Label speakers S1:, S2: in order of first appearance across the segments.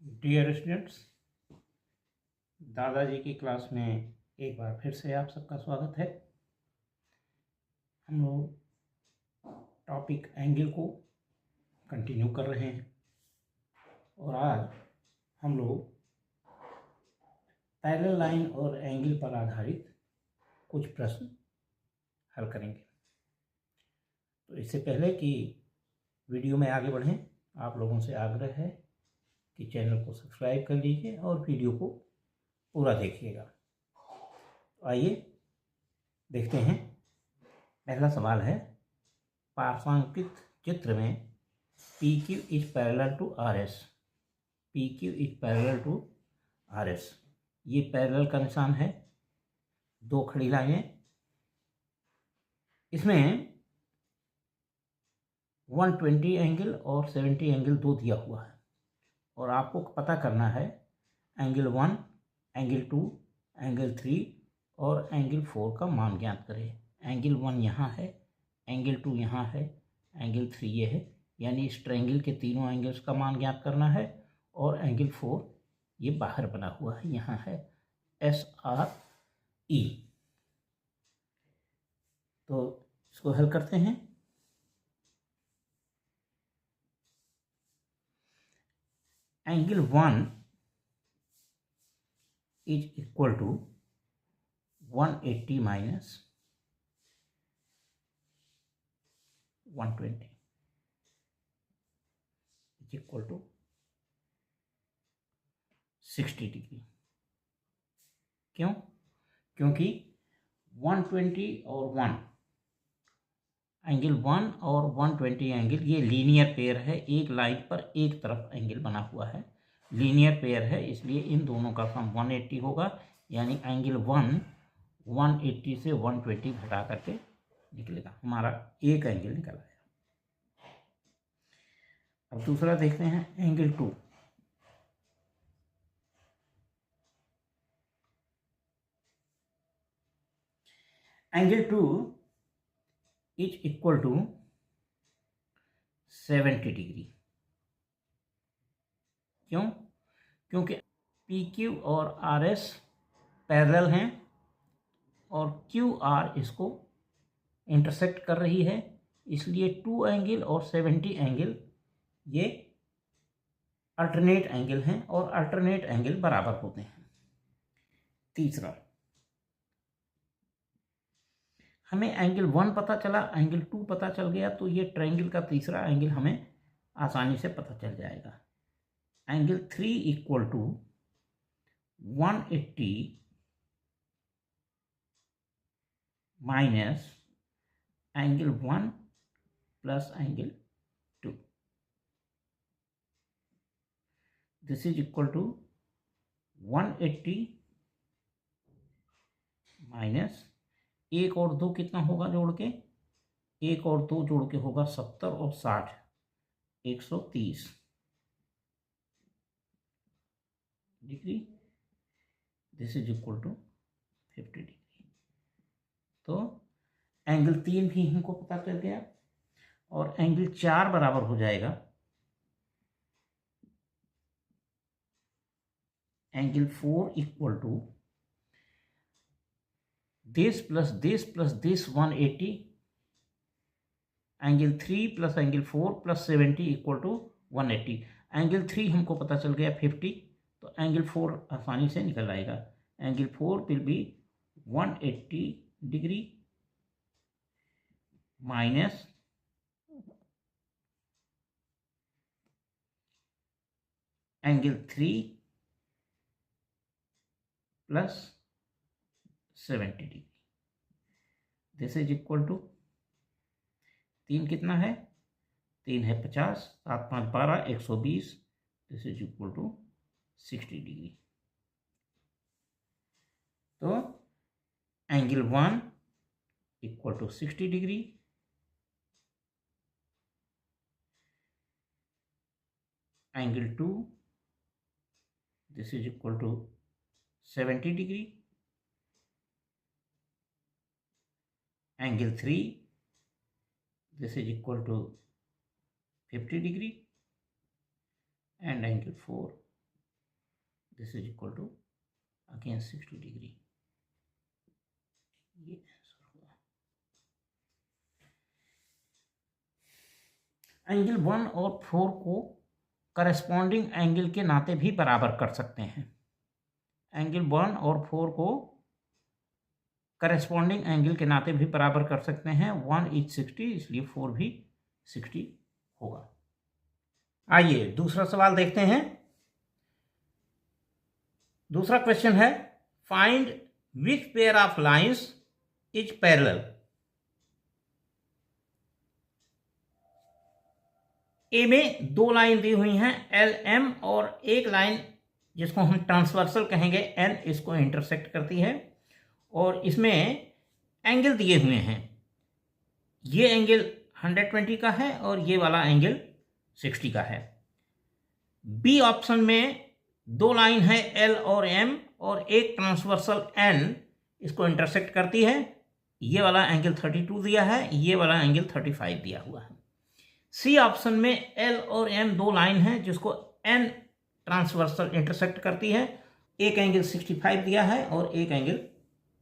S1: Dear students, दादाजी की class में एक बार फिर से आप सबका स्वागत है। हम लोग टॉपिक एंगल को कंटिन्यू कर रहे हैं और आज हम लोग पैरेलल लाइन और एंगल पर आधारित कुछ प्रश्न हल करेंगे। तो इससे पहले कि वीडियो में आगे बढ़ें, आप लोगों से आग्रह है कि चैनल को सब्सक्राइब कर लीजिए और वीडियो को पूरा देखिएगा। तो आइए देखते हैं। पहला सवाल है, पार्श्वांकित चित्र में P Q is parallel to R S. P Q is parallel to R S. ये पैरेलल का निशान है, दो खड़ी लाइनें। इसमें 120 एंगल और 70 एंगल दो दिया हुआ है और आपको पता करना है एंगल 1, एंगल 2, एंगल 3 और एंगल 4 का मान ज्ञात करें। एंगल 1 यहाँ है, एंगल 2 यहाँ है, एंगल 3 ये है, यानी इस ट्रायंगल के तीनों एंगल्स का मान ज्ञात करना है। और एंगल 4 ये बाहर बना हुआ है, यहाँ है SRE। तो इसको हल करते हैं। Angle 1 is equal to 180 minus 120 is equal to 60 degree. क्यों? क्योंकि 120 और 1 एंगल 1 और 120 एंगल ये लीनियर पेयर है। एक लाइन पर एक तरफ एंगल बना हुआ है, लीनियर पेयर है, इसलिए इन दोनों का सम 180 होगा। यानी एंगल 1 180 से 120 घटा करके निकलेगा, हमारा एक एंगल निकल आया। अब दूसरा देखते हैं, angle 2। Angle 2 is equal to 70 degree. क्यों? क्योंकि पी क्यू और आर एस पैरेलल हैं और क्यू आर इसको इंटरसेक्ट कर रही है, इसलिए 2 एंगल और 70 एंगल ये अल्टरनेट एंगल हैं और अल्टरनेट एंगल बराबर होते हैं। तीसरा, हमें एंगल 1 पता चला, एंगल 2 पता चल गया, तो ये ट्रायंगल का तीसरा एंगल हमें आसानी से पता चल जाएगा। Angle 3 equal to 180 minus angle 1 plus angle 2। This is equal to 180 minus 1 और 2 कितना होगा जोड़ के? 1 और 2 जोड़ के होगा 70 और 60 130 degree. This is equal to 50 degree. तो एंगल 3 भी हमको पता चल गया और एंगल 4 बराबर हो जाएगा angle 4 equal to this plus this plus this 180, angle 3 plus angle 4 plus 70 equal to 180। Angle 3 हमको पता चल गया 50, तो एंगल 4 आसानी से निकल आएगा। Angle 4 will be 180 degree minus angle 3 plus 70 degree. This is equal to 3 कितना है? 3 है 50, 7 5 12 120। This is equal to 60 degree. तो angle 1 equal to 60 degree, angle 2 this is equal to 70 degree, angle 3 this is equal to 50 degree and angle 4 this is equal to against 60 degree. ये answer हुआ। Angle 1 और 4 को corresponding angle के नाते भी बराबर कर सकते हैं। एंगल 1 और 4 को करस्पॉन्डिंग एंगल के नाते भी बराबर कर सकते हैं। 1 इज 60, इसलिए 4 भी 60 होगा। आइए दूसरा सवाल देखते हैं। दूसरा क्वेश्चन है, find which pair of lines is parallel. A में दो लाइन दी हुई हैं एल एम, और एक लाइन जिसको हम ट्रांसवर्सल कहेंगे एन, इसको इंटरसेक्ट करती है, और इसमें एंगल दिए हुए हैं। ये एंगल 120 का है और ये वाला एंगल 60 का है। बी ऑप्शन में दो लाइन है एल और एम और एक ट्रांसवर्सल एन, इसको इंटरसेक्ट करती है। ये वाला एंगल 32 दिया है, ये वाला एंगल 35 दिया हुआ है। सी ऑप्शन में एल और एम दो लाइन है जिसको एन ट्रांसवर्सल इंटरसेक्ट करती है। एक एंगल 65 दिया है और एक एंगल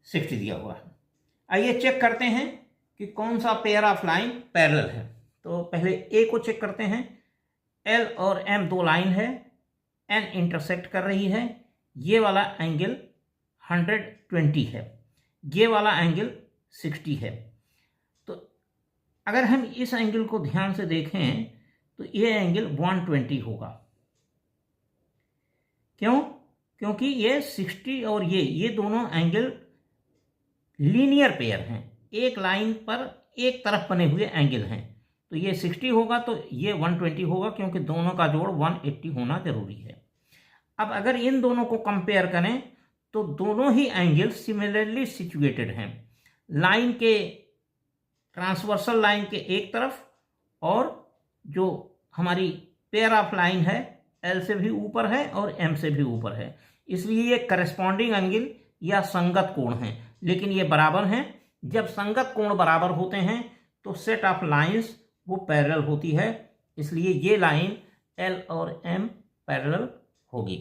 S1: 60 दिया हुआ है। आइए चेक करते हैं कि कौन सा पेयर ऑफ लाइन पैरेलल है। तो पहले ए को चेक करते हैं। एल और एम दो लाइन है, एन इंटरसेक्ट कर रही है। ये वाला एंगल 120 है, ये वाला एंगल 60 है। तो अगर हम इस एंगल को ध्यान से देखें तो ये एंगल 120 होगा। क्यों? क्योंकि ये 60 और ये दोनों एंगल लीनियर पेयर हैं, एक लाइन पर एक तरफ बने हुए एंगल हैं। तो ये 60 होगा तो ये 120 होगा, क्योंकि दोनों का जोड़ 180 होना जरूरी है। अब अगर इन दोनों को कंपेयर करें तो दोनों ही एंगल सिमिलरली सिचुएटेड हैं। लाइन के ट्रांसवर्सल लाइन के एक तरफ, और जो हमारी पेयर ऑफ लाइन है एल से भी ऊपर है और एम से भी ऊपर है, इसलिए ये करस्पॉन्डिंग एंगल या संगत कोण हैं। लेकिन ये बराबर हैं। जब संगत कोण बराबर होते हैं तो सेट ऑफ लाइंस वो पैरेलल होती है, इसलिए ये लाइन एल और एम पैरेलल होगी।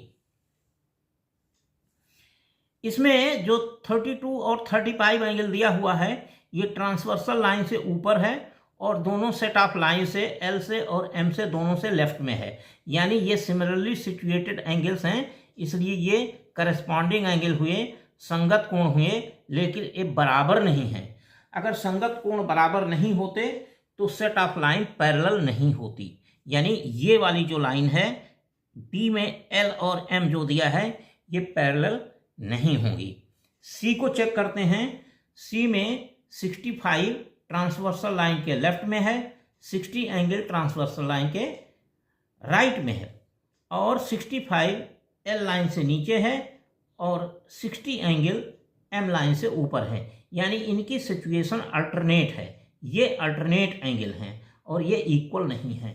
S1: इसमें जो 32 और 35 एंगल दिया हुआ है ये ट्रांसवर्सल लाइन से ऊपर है और दोनों सेट ऑफ लाइन से एल से और एम से दोनों से लेफ्ट में है, यानी ये सिमिलरली सिचुएटेड एंगल्स हैं, इसलिए ये करस्पॉन्डिंग एंगल हुए, संगत कोण हुए, लेकिन ये बराबर नहीं है। अगर संगत कोण बराबर नहीं होते तो सेट ऑफ लाइन पैरेलल नहीं होती, यानी ये वाली जो लाइन है बी में एल और एम जो दिया है ये पैरेलल नहीं होंगी। सी को चेक करते हैं। सी में 65 ट्रांसवर्सल लाइन के लेफ्ट में है, 60 एंगल ट्रांसवर्सल लाइन के राइट में है, और 65 एल लाइन से नीचे है और 60 एंगल एम लाइन से ऊपर है, यानी इनकी सिचुएशन अल्टरनेट है। ये अल्टरनेट एंगल हैं और ये इक्वल नहीं है।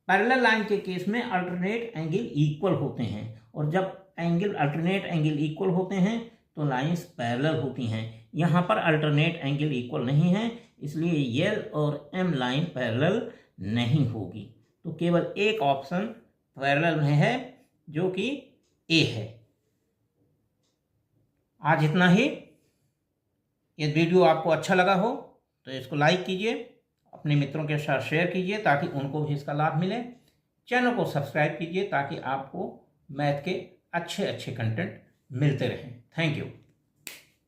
S1: पैरेलल लाइन के केस में अल्टरनेट एंगल इक्वल होते हैं, और जब एंगल अल्टरनेट एंगल इक्वल होते हैं तो लाइंस पैरेलल होती हैं। यहाँ पर अल्टरनेट एंगल इक्वल नहीं है, इसलिए एल और एम लाइन पैरेलल नहीं होगी। तो केवल एक ऑप्शन पैरेलल में है जो कि ए है। आज इतना ही। ये वीडियो आपको अच्छा लगा हो तो इसको लाइक कीजिए, अपने मित्रों के साथ शेयर कीजिए ताकि उनको भी इसका लाभ मिले। चैनल को सब्सक्राइब कीजिए ताकि आपको मैथ के अच्छे कंटेंट मिलते रहें। Thank you.